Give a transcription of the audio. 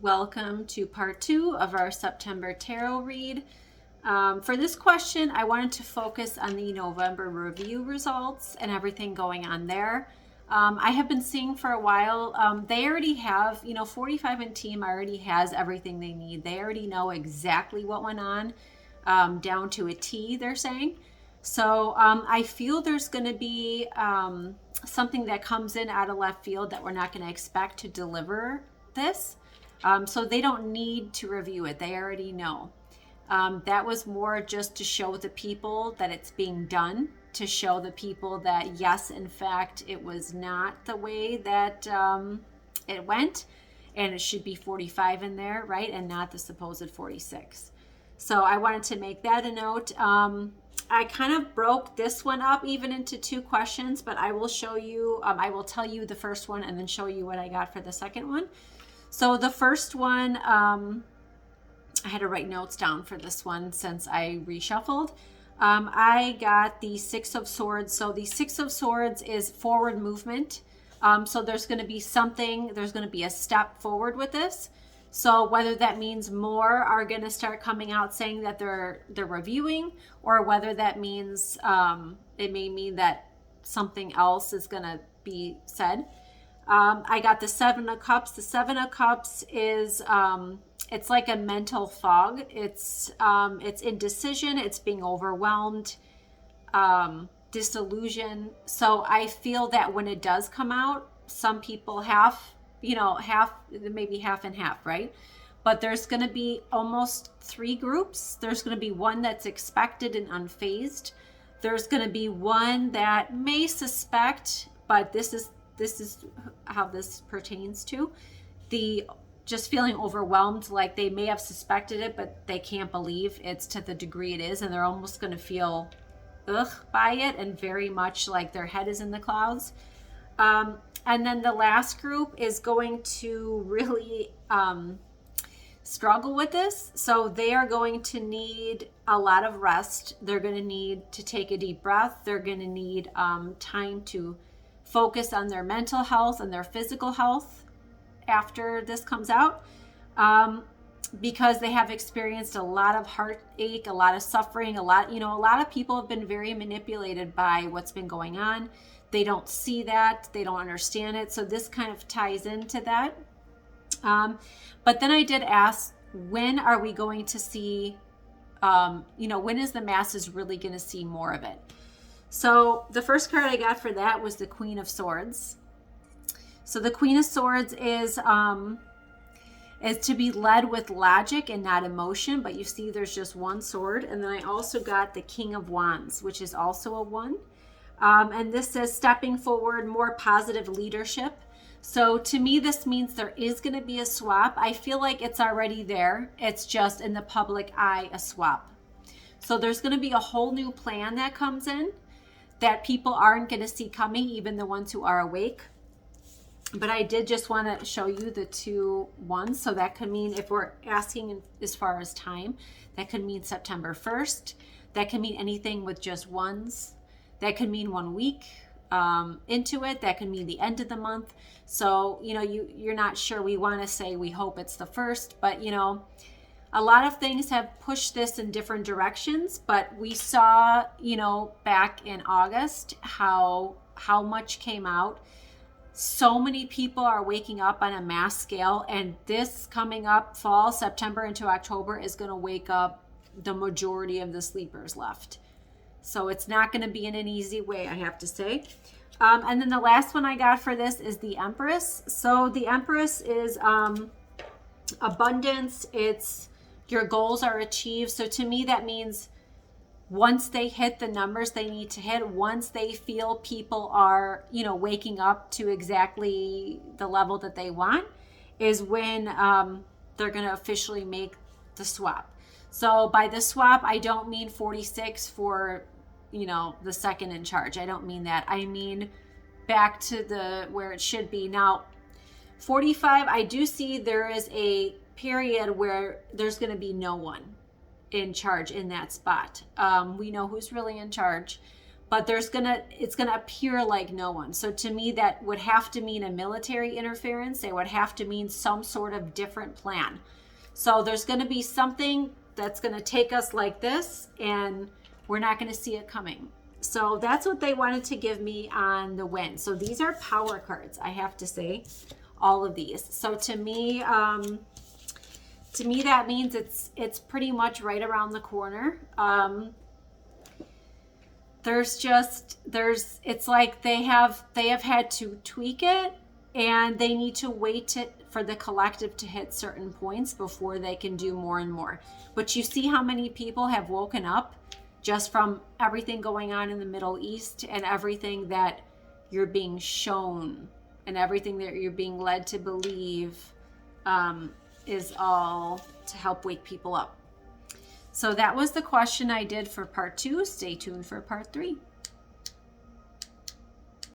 Welcome to part 2 of our September tarot read. For this question, I wanted to focus on the November review results and everything going on there. I have been seeing for a while, they already have, 45 and team already has everything they need. They already know exactly what went on, down to a T, they're saying. So I feel there's going to be something that comes in out of left field that we're not going to expect to deliver this. So they don't need to review it. They already know. That was more just to show the people that it's being done, to show the people that, yes, in fact, it was not the way that it went. And it should be 45 in there, right? And not the supposed 46. So I wanted to make that a note. I kind of broke this one up even into 2 questions, but I will show you, I will tell you the first one and then show you what I got for the second one. So the first one, I had to write notes down for this one since I reshuffled. I got the 6 of Swords. So the 6 of Swords is forward movement. So there's going to be something, there's going to be a step forward with this. So whether that means more are going to start coming out saying that they're reviewing, or whether that means it may mean that something else is going to be said. I got the 7 of Cups. The 7 of Cups is it's like a mental fog. It's indecision. It's being overwhelmed, disillusion. So I feel that when it does come out, some people half, maybe half and half, right? But there's going to be almost 3 groups. There's going to be one that's expected and unfazed. There's going to be one that may suspect, but this is how this pertains to the just feeling overwhelmed, like they may have suspected it, but they can't believe it's to the degree it is, and they're almost going to feel ugh by it and very much like their head is in the clouds. And then the last group is going to really struggle with this. So they are going to need a lot of rest. They're going to need to take a deep breath. They're going to need time to focus on their mental health and their physical health after this comes out, because they have experienced a lot of heartache, a lot of suffering, a lot of people have been very manipulated by what's been going on. They don't see that, they don't understand it. So this kind of ties into that. But then I did ask, when are we going to see, when is the masses really going to see more of it? So the first card I got for that was the Queen of Swords. So the Queen of Swords is to be led with logic and not emotion, but you see there's just one sword. And then I also got the King of Wands, which is also a 1. And this says stepping forward, more positive leadership. So to me, this means there is going to be a swap. I feel like it's already there. It's just in the public eye, a swap. So there's going to be a whole new plan that comes in that people aren't going to see coming, even the ones who are awake. But I did just want to show you the 2 ones. So that could mean, if we're asking as far as time, that could mean September 1st. That can mean anything with just ones. That could mean 1 week into it. That could mean the end of the month. So, you're not sure. We want to say we hope it's the 1st, but a lot of things have pushed this in different directions, but we saw, back in August, how much came out. So many people are waking up on a mass scale, and this coming up fall, September into October, is going to wake up the majority of the sleepers left. So it's not going to be in an easy way, I have to say. And then the last one I got for this is the Empress. So the Empress is abundance. It's your goals are achieved. So to me, that means once they hit the numbers they need to hit, once they feel people are, waking up to exactly the level that they want, is when they're going to officially make the swap. So by the swap, I don't mean 46 for, the second in charge. I don't mean that. I mean back to where it should be. Now, 45, I do see there is a period where there's going to be no one in charge in that spot. We know who's really in charge, but it's gonna appear like no one. So to me, that would have to mean a military interference. It would have to mean some sort of different plan. So there's gonna be something that's gonna take us like this, and we're not gonna see it coming. So that's what they wanted to give me on the wind. So these are power cards, I have to say, all of these. So to me, that means it's pretty much right around the corner. It's like they have had to tweak it, and they need to wait for the collective to hit certain points before they can do more and more. But you see how many people have woken up just from everything going on in the Middle East, and everything that you're being shown and everything that you're being led to believe is all to help wake people up. So that was the question I did for part 2. Stay tuned for part 3.